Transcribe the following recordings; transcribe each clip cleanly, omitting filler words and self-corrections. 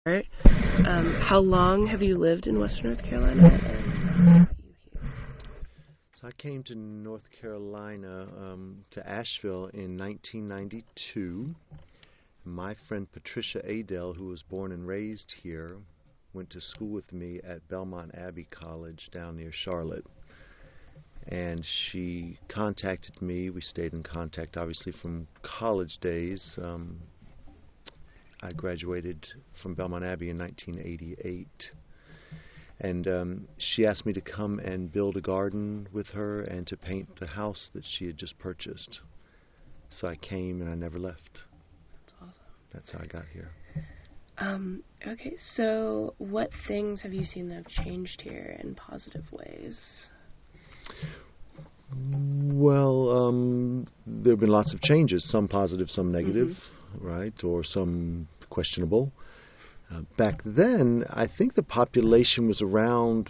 Right. How long have you lived in Western North Carolina? And why are you here? So I came to North Carolina, to Asheville in 1992. My friend Patricia Adele, who was born and raised here, went to school with me at Belmont Abbey College down near Charlotte. And she contacted me. We stayed in contact, obviously, from college days. I graduated from Belmont Abbey in 1988. And she asked me to come and build a garden with her and to paint the house that she had just purchased. So I came and I never left. That's awesome. That's how I got here. Okay, so what things have you seen that have changed here in positive ways? Well, there have been lots of changes, some positive, some negative, right, or some questionable. Back then, I think the population was around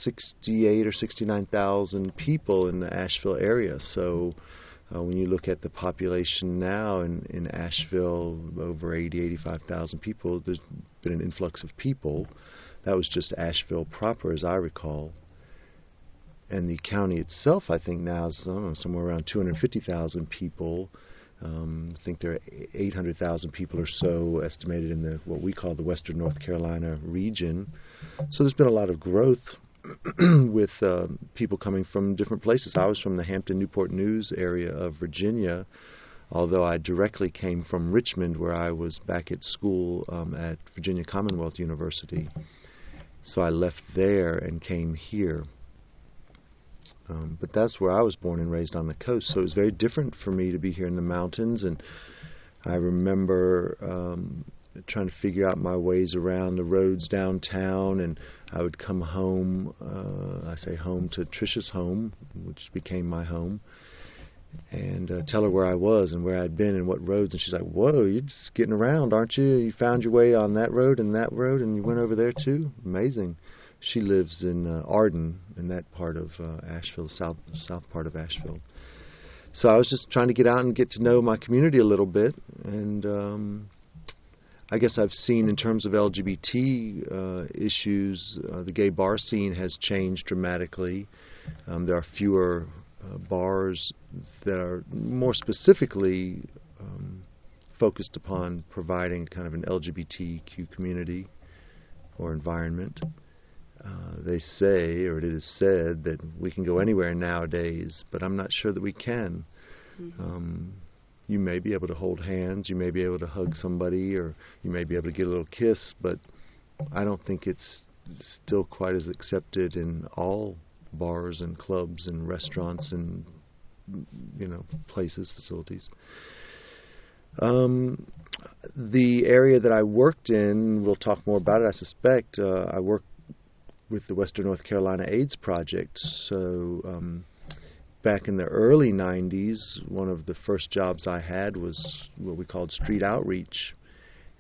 68 or 69,000 people in the Asheville area. So when you look at the population now in Asheville, over 80, 85,000 people, there's been an influx of people. That was just Asheville proper, as I recall. And the county itself, I think now is somewhere around 250,000 people. I think there are 800,000 people or so estimated in what we call the Western North Carolina region. So there's been a lot of growth with people coming from different places. I was from the Hampton, Newport News area of Virginia, although I directly came from Richmond, where I was back at school at Virginia Commonwealth University. So I left there and came here. But that's where I was born and raised, on the coast. So it was very different for me to be here in the mountains. And I remember trying to figure out my ways around the roads downtown. And I would come home, I say home, to Trisha's home, which became my home, and tell her where I was and where I'd been and what roads. And she's like, whoa, you're just getting around, aren't you? You found your way on that road and you went over there too? Amazing. She lives in Arden, in that part of Asheville, south part of Asheville. So I was just trying to get out and get to know my community a little bit. And I guess I've seen, in terms of LGBT issues, the gay bar scene has changed dramatically. There are fewer bars that are more specifically focused upon providing kind of an LGBTQ community or environment. They say, or it is said, that we can go anywhere nowadays, but I'm not sure that we can. You may be able to hold hands, you may be able to hug somebody, or you may be able to get a little kiss, but I don't think it's still quite as accepted in all bars and clubs and restaurants and, places, facilities. The area that I worked in, we'll talk more about it, I suspect. I worked with the Western North Carolina AIDS Project. So back in the early 90s, one of the first jobs I had was what we called street outreach.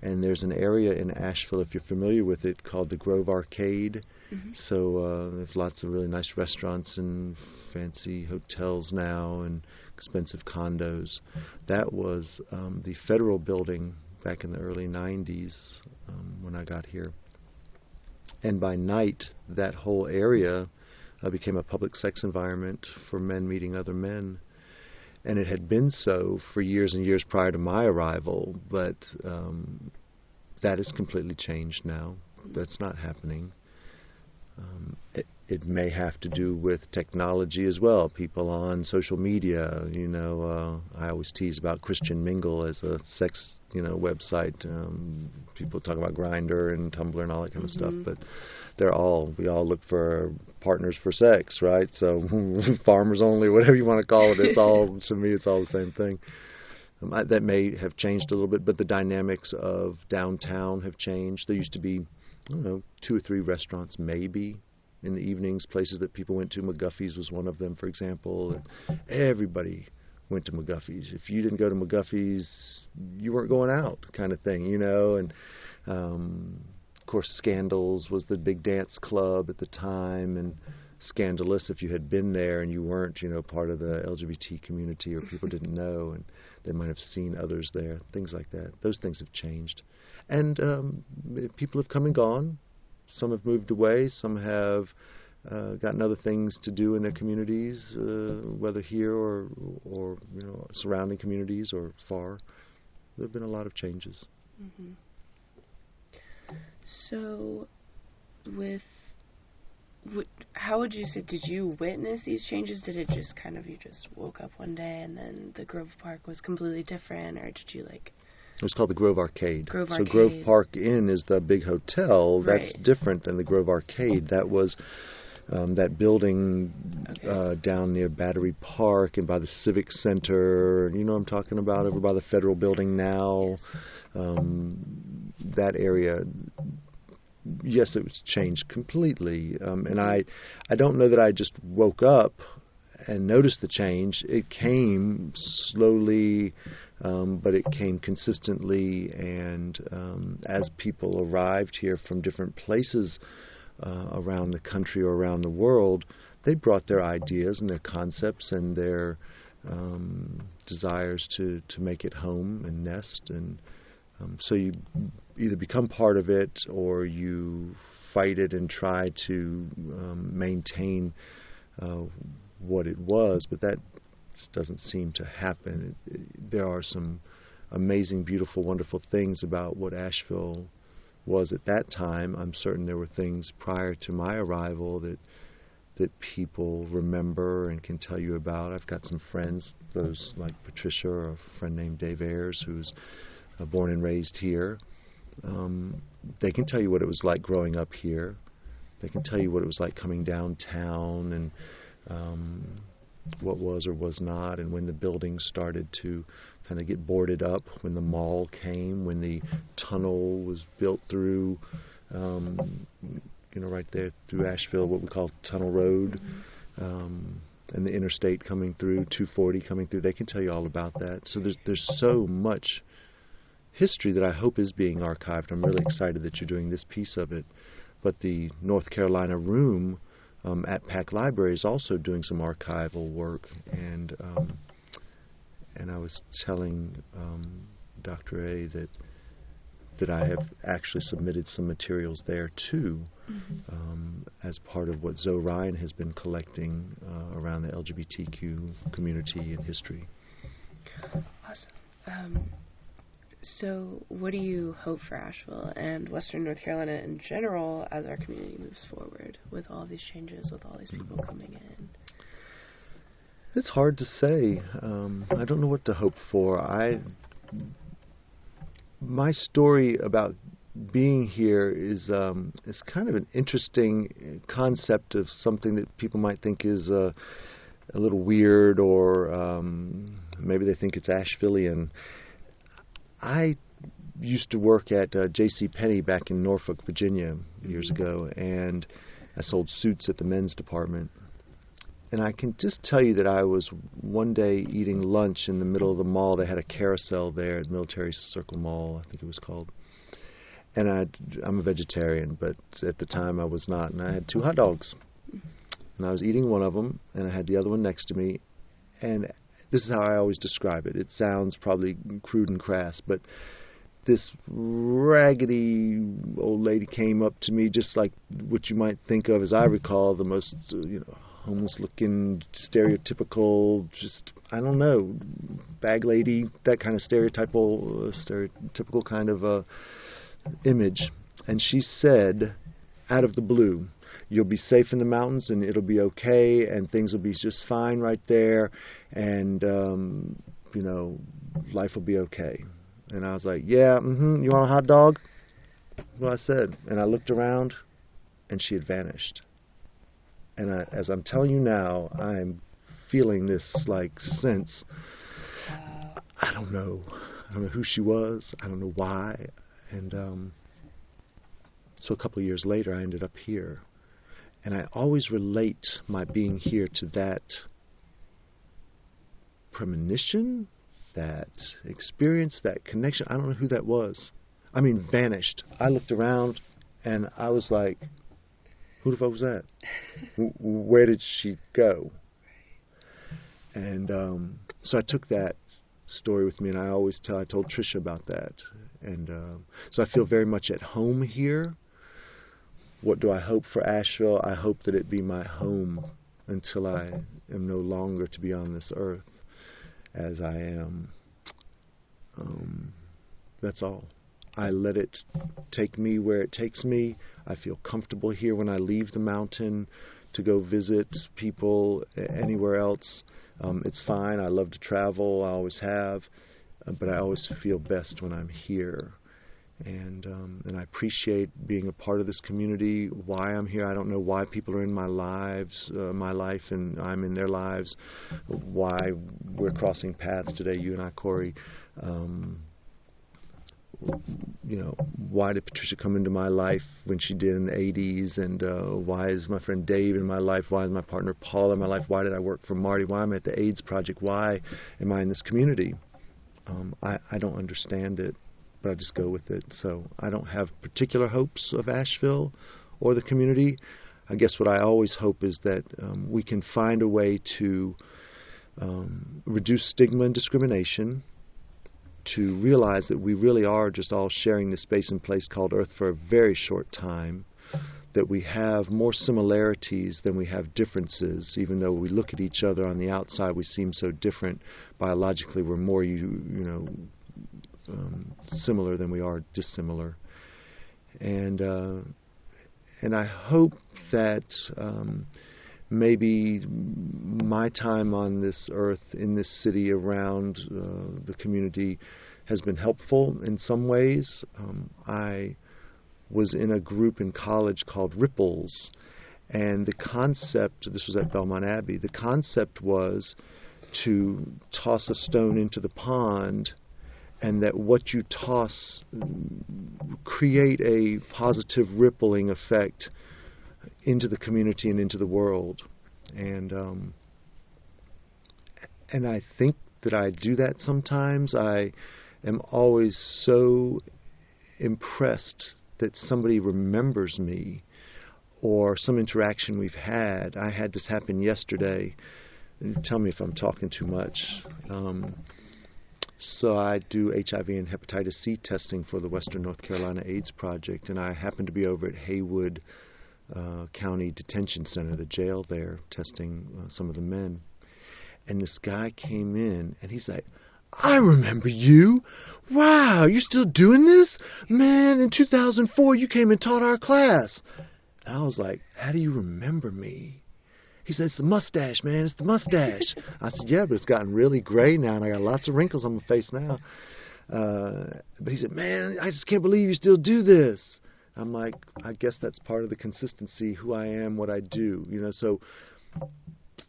And there's an area in Asheville, if you're familiar with it, called the Grove Arcade. So there's lots of really nice restaurants and fancy hotels now and expensive condos. That was the federal building back in the early 90s when I got here. And by night, that whole area became a public sex environment for men meeting other men. And it had been so for years and years prior to my arrival, but that has completely changed now. That's not happening. It may have to do with technology as well. People on social media, I always tease about Christian Mingle as a sex, website. People talk about Grindr and Tumblr and all that kind of stuff, but we all look for partners for sex, right? So farmers only, whatever you want to call it, it's all, to me, it's all the same thing. That may have changed a little bit, but the dynamics of downtown have changed. There used to be, 2 or 3 restaurants maybe in the evenings, places that people went to. McGuffey's was one of them, for example. And everybody went to McGuffey's. If you didn't go to McGuffey's, you weren't going out, kind of thing, And of course, Scandals was the big dance club at the time, and scandalous if you had been there and you weren't, part of the LGBT community, or people didn't know and they might have seen others there, things like that. Those things have changed. And people have come and gone. Some have moved away. Some have gotten other things to do in their communities, whether here or surrounding communities or far. There have been a lot of changes. Mm-hmm. So, how would you say, did you witness these changes? Did it just kind of, you just woke up one day and then the Grove Park was completely different, or did you like... It was called the Grove Arcade. Grove So Arcade. Grove Park Inn is the big hotel. Right. That's different than the Grove Arcade. That was that building down near Battery Park and by the Civic Center. You know what I'm talking about? Over by the Federal Building now. Yes. That area... Yes, it was changed completely, and I don't know that I just woke up and noticed the change. It came slowly, but it came consistently, and as people arrived here from different places around the country or around the world, they brought their ideas and their concepts and their desires to make it home and nest, and so you either become part of it or you fight it and try to maintain what it was, but that just doesn't seem to happen. There are some amazing, beautiful, wonderful things about what Asheville was at that time. I'm certain there were things prior to my arrival that people remember and can tell you about. I've got some friends, those like Patricia, or a friend named Dave Ayers, who's born and raised here. They can tell you what it was like growing up here. They can tell you what it was like coming downtown and what was or was not, and when the buildings started to kind of get boarded up, when the mall came, when the tunnel was built through, right there through Asheville, what we call Tunnel Road, and the interstate coming through, 240 coming through. They can tell you all about that. So there's so much history that I hope is being archived. I'm really excited that you're doing this piece of it. But the North Carolina Room at Pack Library is also doing some archival work, and I was telling Dr. A that I have actually submitted some materials there too, as part of what Zoe Ryan has been collecting around the LGBTQ community and history. Awesome. So what do you hope for Asheville and Western North Carolina in general as our community moves forward with all these changes, with all these people coming in? It's hard to say. I don't know what to hope for. My story about being here is kind of an interesting concept of something that people might think is a little weird, or maybe they think it's Ashevillean. I used to work at J.C. Penney back in Norfolk, Virginia, years ago, and I sold suits at the men's department. And I can just tell you that I was one day eating lunch in the middle of the mall. They had a carousel there at Military Circle Mall, I think it was called. And I'm a vegetarian, but at the time I was not. And I had 2 hot dogs. And I was eating one of them, and I had the other one next to me. And this is how I always describe it. It sounds probably crude and crass, but this raggedy old lady came up to me, just like what you might think of, as I recall, the most homeless-looking, stereotypical, just, I don't know, bag lady, that kind of stereotypical kind of image. And she said, out of the blue, "You'll be safe in the mountains, and it'll be okay, and things will be just fine right there, and, life will be okay." And I was like, "Yeah, you want a hot dog?" Well, I said. And I looked around, and she had vanished. And as I'm telling you now, I'm feeling this, sense. I don't know. I don't know who she was. I don't know why. And so a couple of years later, I ended up here. And I always relate my being here to that premonition, that experience, that connection. I don't know who that was. I mean, vanished. I looked around, and I was like, who the fuck was that? Where did she go? And so I took that story with me, and I told Tricia about that. And so I feel very much at home here. What do I hope for Asheville? I hope that it be my home until I am no longer to be on this earth as I am. That's all. I let it take me where it takes me. I feel comfortable here when I leave the mountain to go visit people anywhere else. It's fine. I love to travel. I always have. But I always feel best when I'm here. And I appreciate being a part of this community. Why I'm here, I don't know why people are in my life, and I'm in their lives. Why we're crossing paths today, you and I, Corey. Why did Patricia come into my life when she did in the 80s? And why is my friend Dave in my life? Why is my partner Paul in my life? Why did I work for Marty? Why am I at the AIDS Project? Why am I in this community? I don't understand it, but I just go with it. So I don't have particular hopes of Asheville or the community. I guess what I always hope is that we can find a way to reduce stigma and discrimination, to realize that we really are just all sharing this space and place called Earth for a very short time, that we have more similarities than we have differences. Even though we look at each other on the outside, we seem so different. Biologically, we're more similar than we are dissimilar. And I hope that maybe my time on this earth, in this city, around the community, has been helpful in some ways. I was in a group in college called Ripples, and the concept, this was at Belmont Abbey, the concept was to toss a stone into the pond, and that what you toss create a positive rippling effect into the community and into the world. And I think that I do that sometimes. I am always so impressed that somebody remembers me or some interaction we've had. I had this happen yesterday. Tell me if I'm talking too much. So I do HIV and hepatitis C testing for the Western North Carolina AIDS Project, and I happened to be over at Haywood County Detention Center, the jail there, testing some of the men. And this guy came in, and he's like, "I remember you. Wow, you're still doing this? Man, in 2004, you came and taught our class." And I was like, "How do you remember me?" He said, "It's the mustache, man. It's the mustache." I said, "Yeah, but it's gotten really gray now, and I got lots of wrinkles on my face now." But he said, "Man, I just can't believe you still do this." I'm like, I guess that's part of the consistency, who I am, what I do. So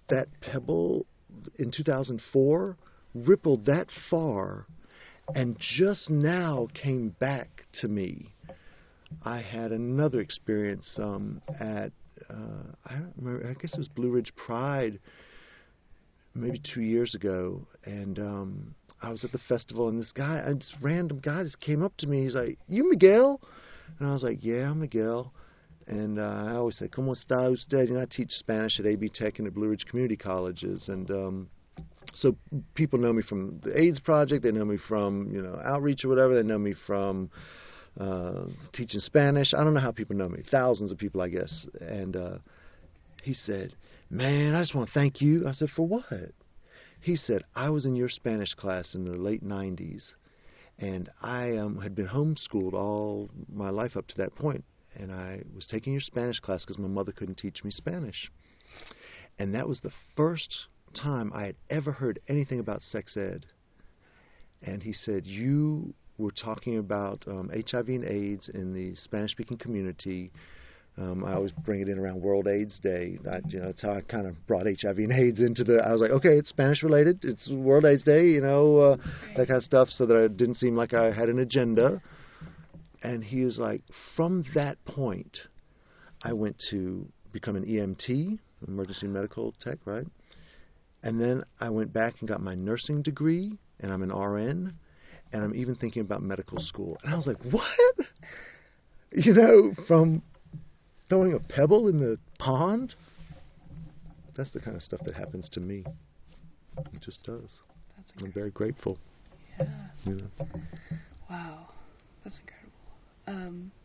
that pebble in 2004 rippled that far and just now came back to me. I had another experience at I don't remember, I guess it was Blue Ridge Pride maybe 2 years ago, and I was at the festival, and this random guy just came up to me. He's like, "You Miguel?" And I was like, "Yeah, I'm Miguel." And I always say, "Como está usted?" I teach Spanish at AB Tech and at Blue Ridge Community Colleges, and so people know me from the AIDS Project. They know me from outreach or whatever. They know me from teaching Spanish. I don't know how people know me. Thousands of people, I guess. And he said, "Man, I just want to thank you." I said, "For what?" He said, "I was in your Spanish class in the late 90s, and I had been homeschooled all my life up to that point, and I was taking your Spanish class because my mother couldn't teach me Spanish. And that was the first time I had ever heard anything about sex ed." And he said, "You were talking about HIV and AIDS in the Spanish-speaking community." I always bring it in around World AIDS Day. That's how I kind of brought HIV and AIDS into I was like, okay, it's Spanish-related. It's World AIDS Day, that kind of stuff, so that it didn't seem like I had an agenda. And he was like, from that point, I went to become an EMT, emergency medical tech, right? And then I went back and got my nursing degree, and I'm an RN, and I'm even thinking about medical school. And I was like, what? From throwing a pebble in the pond? That's the kind of stuff that happens to me. It just does. I'm very grateful. Yeah. You know? Wow. That's incredible.